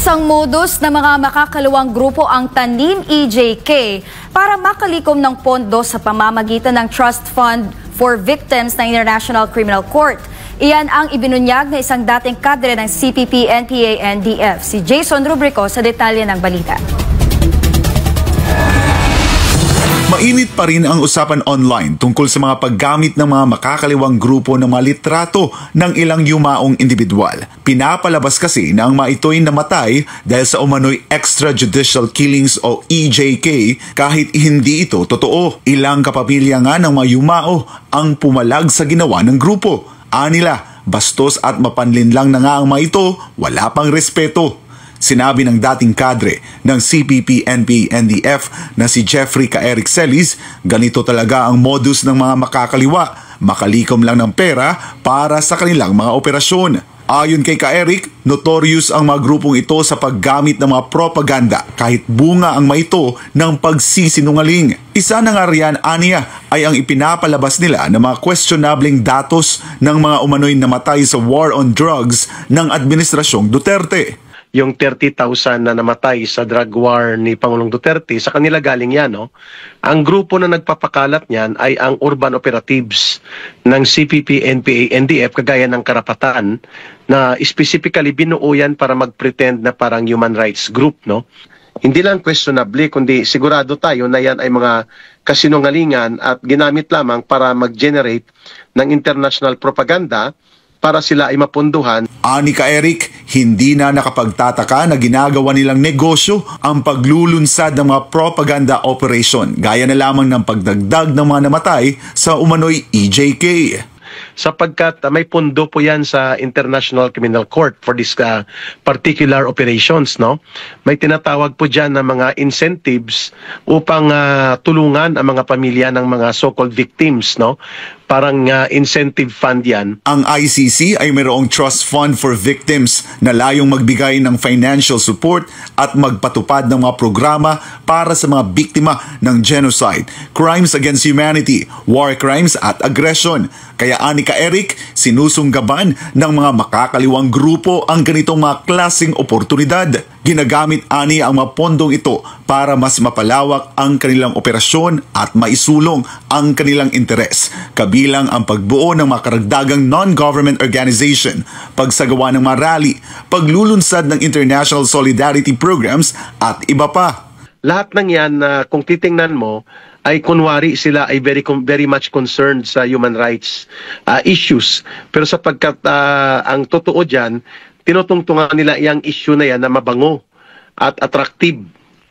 Isang modus na mga makakaliwang grupo ang Tanim EJK para makalikom ng pondo sa pamamagitan ng Trust Fund for Victims ng International Criminal Court. Iyan ang ibinunyag na isang dating kadre ng CPP, NPA, NDF. Si Jason Rubrico sa detalye ng balita. Mainit pa rin ang usapan online tungkol sa mga paggamit ng mga makakaliwang grupo ng mga litrato ng ilang yumaong individual. Pinapalabas kasi na ang mga ito'y namatay dahil sa umano'y extrajudicial killings o EJK kahit hindi ito totoo. Ilang kapamilya nga ng mga yumao ang pumalag sa ginawa ng grupo. Anila, bastos at mapanlin lang na nga ang mga ito, wala pang respeto. Sinabi ng dating kadre ng CPP, NPA, NDF na si Jeffrey Eric Celis, ganito talaga ang modus ng mga makakaliwa, makalikom lang ng pera para sa kanilang mga operasyon. Ayon kay Eric, notorious ang mga grupong ito sa paggamit ng mga propaganda kahit bunga ang mga ito ng pagsisinungaling. Isa na nga riyan, aniya, ay ang ipinapalabas nila ng mga questionabling datos ng mga umano'y namatay sa war on drugs ng Administrasyong Duterte. Yung 30,000 na namatay sa drug war ni Pangulong Duterte, sa kanila galing yan, no? Ang grupo na nagpapakalat niyan ay ang urban operatives ng CPP, NPA, NDF, kagaya ng Karapatan, na specifically binuo yan para mag-pretend na parang human rights group, no? Hindi lang questionably, kundi sigurado tayo na yan ay mga kasinungalingan at ginamit lamang para mag-generate ng international propaganda para sila ay mapunduhan. Ani Eric, hindi na nakapagtataka na ginagawa nilang negosyo ang paglulunsad ng mga propaganda operation, gaya na lamang ng pagdagdag ng mga namatay sa umano'y EJK. Sapagkat may pundo po yan sa International Criminal Court for this particular operations, no? May tinatawag po dyan na mga incentives upang tulungan ang mga pamilya ng mga so-called victims, no? Parang incentive fund yan. Ang ICC ay mayroong Trust Fund for Victims na layong magbigay ng financial support at magpatupad ng mga programa para sa mga biktima ng genocide, crimes against humanity, war crimes at aggression. Kaya ani Eric, sinusunggaban ng mga makakaliwang grupo ang ganitong mga klaseng oportunidad. Ginagamit ani ang mga pondong ito para mas mapalawak ang kanilang operasyon at maisulong ang kanilang interes, kabilang ang pagbuo ng mga karagdagang non-government organization, pagsagawa ng mga rally, paglulunsad ng international solidarity programs at iba pa. Lahat ng yan, kung titingnan mo, ay kunwari sila ay very much concerned sa human rights issues. Pero sapagkat ang totoo dyan, tinutungtungan nila yung issue na yan na mabango at attractive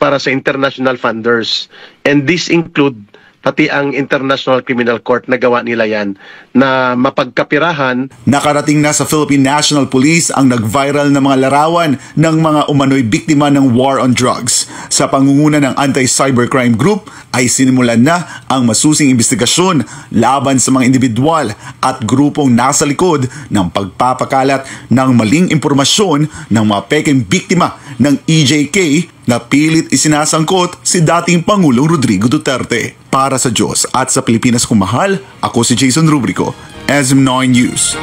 para sa international funders. And this include pati ang International Criminal Court na gawa nila yan na mapagkapirahan. Nakarating na sa Philippine National Police ang nag-viral na mga larawan ng mga umano'y biktima ng war on drugs. Sa pangunguna ng Anti-Cybercrime Group ay sinimulan na ang masusing investigasyon laban sa mga individual at grupong nasa likod ng pagpapakalat ng maling impormasyon ng mga peking biktima ng EJK na pilit isinasangkot si dating Pangulong Rodrigo Duterte. Para sa Diyos at sa Pilipinas kong mahal, ako si Jason Rubrico, SM9 News.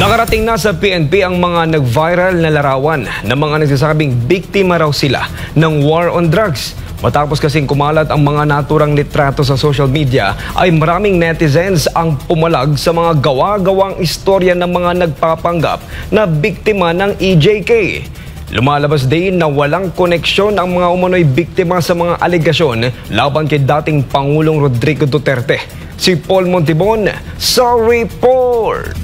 Nakarating na sa PNP ang mga nag-viral na larawan ng mga nagsasabing biktima raw sila ng war on drugs. Matapos kasing kumalat ang mga naturang litrato sa social media, ay maraming netizens ang pumalag sa mga gawa-gawang istorya ng mga nagpapanggap na biktima ng EJK. Lumalabas din na walang koneksyon ang mga umano'y biktima sa mga alegasyon laban kay dating Pangulong Rodrigo Duterte. Si Paul Montibon sa report.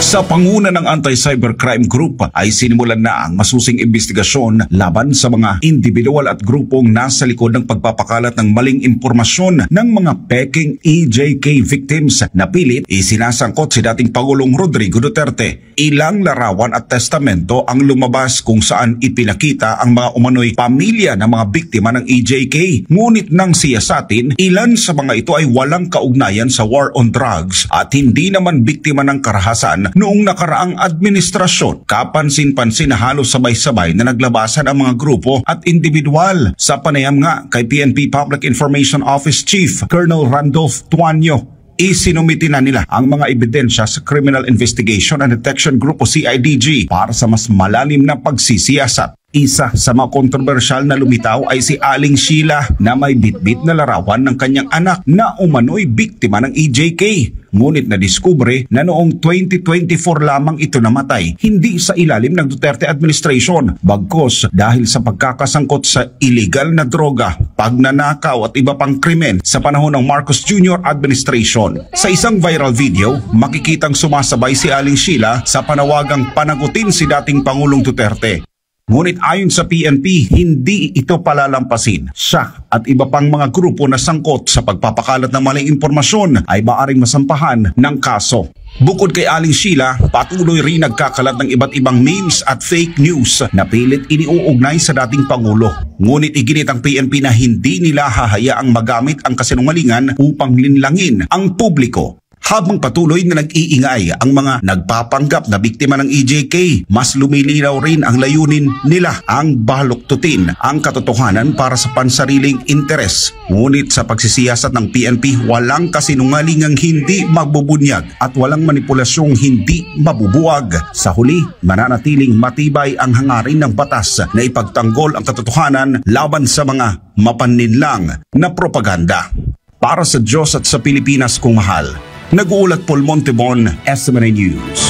Sa panguna ng Anti-Cybercrime Group ay sinimulan na ang masusing investigasyon laban sa mga individual at grupong nasa likod ng pagpapakalat ng maling impormasyon ng mga peking EJK victims na pilit isinasangkot si dating Pangulong Rodrigo Duterte. Ilang larawan at testamento ang lumabas kung saan ipinakita ang mga umano'y pamilya ng mga biktima ng EJK. Ngunit nang siyasatin, ilan sa mga ito ay walang kaugnayan sa war on drugs at hindi naman biktima ng karahasan noong nakaraang administrasyon. Kapansin-pansin na halos sabay-sabay na naglabasan ang mga grupo at individual. Sa panayam nga kay PNP Public Information Office Chief Colonel Randolph Tuanyo, Isinumiti na nila ang mga ebidensya sa Criminal Investigation and Detection Group o CIDG para sa mas malalim na pagsisiyasat. Isa sa mga kontrobersyal na lumitaw ay si Aling Sheila na may bitbit na larawan ng kanyang anak na umano'y biktima ng EJK. Ngunit nadiskubre na noong 2024 lamang ito namatay, hindi sa ilalim ng Duterte administration, bagkos dahil sa pagkakasangkot sa illegal na droga, pagnanakaw at iba pang krimen sa panahon ng Marcos Jr. administration. Sa isang viral video, makikitang sumasabay si Aling Sheila sa panawagang panagutin si dating Pangulong Duterte. Ngunit ayon sa PNP, hindi ito palalampasin. Siya at iba pang mga grupo na sangkot sa pagpapakalat ng maling impormasyon ay maaaring masampahan ng kaso. Bukod kay Aling Sheila, patuloy rin nagkakalat ng iba't ibang memes at fake news na pilit iniuugnay sa dating Pangulo. Ngunit iginit ang PNP na hindi nila hahayaang magamit ang kasinungalingan upang linlangin ang publiko. Habang patuloy na nag-iingay ang mga nagpapanggap na biktima ng EJK, mas lumilinaw rin ang layunin nila ang baluktutin ang katotohanan para sa pansariling interes. Ngunit sa pagsisiyasat ng PNP, walang kasinungalingang hindi magbubunyag at walang manipulasyong hindi mabubuwag. Sa huli, mananatiling matibay ang hangarin ng batas na ipagtanggol ang katotohanan laban sa mga mapaninlang na propaganda. Para sa Diyos at sa Pilipinas kung mahal, nag-uulat Paul Montebon, SMNI News.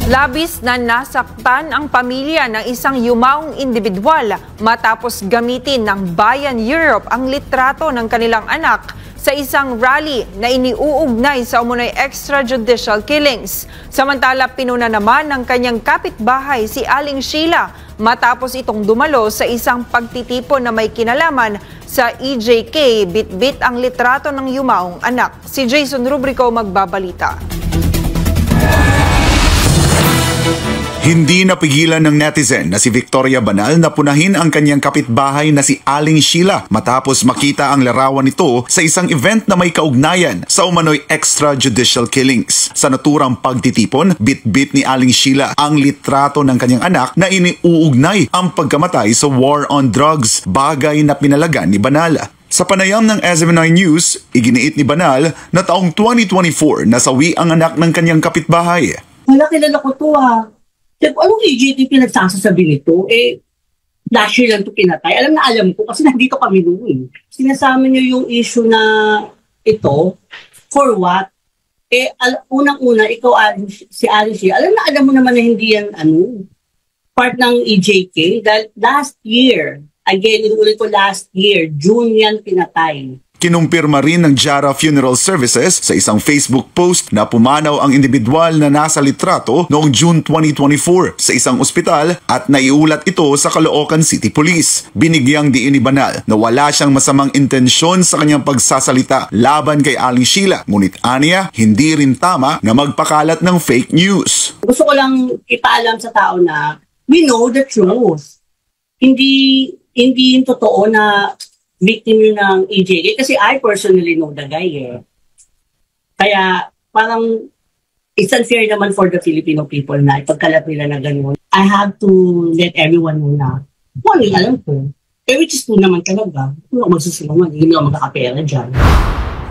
Labis na nasaktan ang pamilya ng isang yumaong individual matapos gamitin ng Bayan Europe ang litrato ng kanilang anak sa isang rally na iniuugnay sa umunoy extrajudicial killings. Samantala, pinuna naman ng kanyang kapitbahay si Aling Sheila matapos itong dumalo sa isang pagtitipon na may kinalaman sa EJK, bit-bit ang litrato ng yumaong anak. Si Jason Rubrico magbabalita. Hindi napigilan ng netizen na si Victoria Banal na punahin ang kanyang kapitbahay na si Aling Sheila matapos makita ang larawan nito sa isang event na may kaugnayan sa umano'y extrajudicial killings. Sa naturang pagtitipon, bit-bit ni Aling Sheila ang litrato ng kanyang anak na iniuugnay ang pagkamatay sa war on drugs, bagay na pinalagan ni Banal. Sa panayam ng SMNI News, iginiit ni Banal na taong 2024 nasawi ang anak ng kanyang kapitbahay. Wala, kilala ko to ha. Anong EJK pinagsasabi nito? Last year lang ito pinatay. Alam ko kasi nandito kami noon. Sinasama niyo yung issue na ito, for what? Unang-una, ikaw, si Alice, alam mo naman na hindi yan, part ng EJK. Dahil last year, again, inuulit ko last year, June yan pinatay. Kinumpirma rin ng Jara Funeral Services sa isang Facebook post na pumanaw ang individual na nasa litrato noong June 2024 sa isang ospital at naiulat ito sa Caloocan City Police. Binigyang diin ni Banal na wala siyang masamang intensyon sa kanyang pagsasalita laban kay Aling Sheila, ngunit aniya, hindi rin tama na magpakalat ng fake news. Gusto ko lang ipaalam sa tao na we know the truth. Hindi yung totoo na victim yun ng EJK kasi I personally know the guy Kaya parang it's unfair naman for the Filipino people na ipagkalat nila na gano'n. I have to let everyone know na kung ano alam ko. Which is true naman talaga. Kung ako magsusulungan, hindi mo makakapera dyan.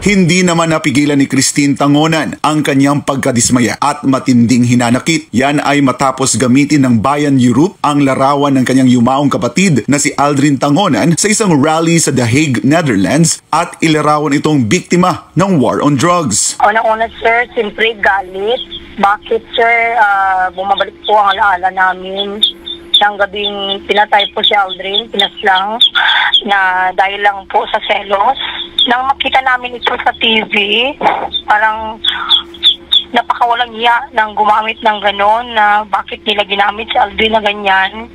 Hindi naman napigilan ni Christine Tangonan ang kanyang pagkadismaya at matinding hinanakit. Yan ay matapos gamitin ng Bayan Europe ang larawan ng kanyang yumaong kapatid na si Aldrin Tangonan sa isang rally sa The Hague, Netherlands at ilarawan itong biktima ng war on drugs. Una-una sir, siyempre galit. Bakit sir, bumabalik po ang alaala namin. Siyang gabing pinatay po si Aldrin, pinaslang na dahil lang po sa selos. Nang makita namin ito sa TV, parang napakawalang iya nang gumamit ng gano'n na bakit nila ginamit si Aldrin na ganyan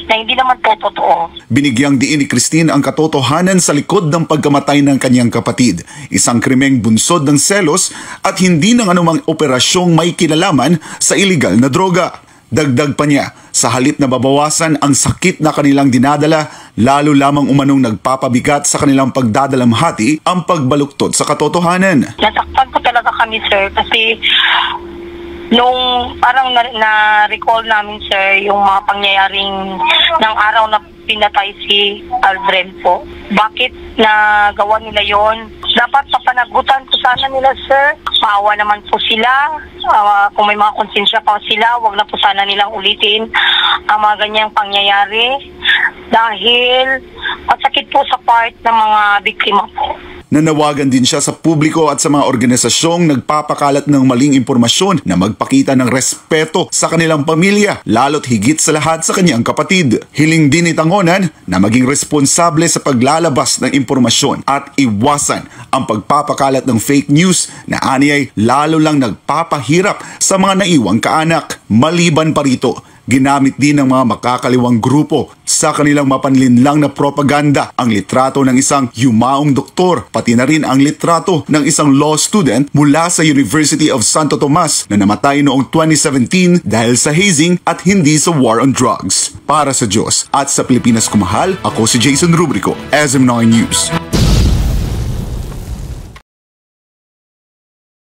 na hindi naman po totoo. Binigyang diin ni Christine ang katotohanan sa likod ng pagkamatay ng kanyang kapatid. Isang krimeng bunsod ng selos at hindi ng anumang operasyong may kinalaman sa iligal na droga. Dagdag pa niya, sa halip na babawasan ang sakit na kanilang dinadala, lalo lamang umanong nagpapabigat sa kanilang pagdadalamhati ang pagbaluktot sa katotohanan. Nasaktan po talaga kami sir kasi nung parang na-recall namin sir yung mga pangyayaring ng araw na pinatay si Aldrin po. Bakit nagawa nila yon? Dapat papanagutan ko sana nila, sir, maawa naman po sila. Kung may mga konsensya pa sila, wag na po sana nilang ulitin ang mga ganyang pangyayari dahil masakit po sa part ng mga biktima po. Nanawagan din siya sa publiko at sa mga organisasyong nagpapakalat ng maling impormasyon na magpakita ng respeto sa kanilang pamilya, lalo't higit sa lahat sa kanyang kapatid. Hiling din ni Tangonan na maging responsable sa paglalabas ng impormasyon at iwasan ang pagpapakalat ng fake news na aniyay lalo lang nagpapahirap sa mga naiwang kaanak. Maliban pa rito, ginamit din ng mga makakaliwang grupo sa kanilang mapanlinlang na propaganda ang litrato ng isang yumaong doktor, pati na rin ang litrato ng isang law student mula sa University of Santo Tomas na namatay noong 2017 dahil sa hazing at hindi sa war on drugs. Para sa Diyos at sa Pilipinas kumahal, ako si Jason Rubrico, SM9 News.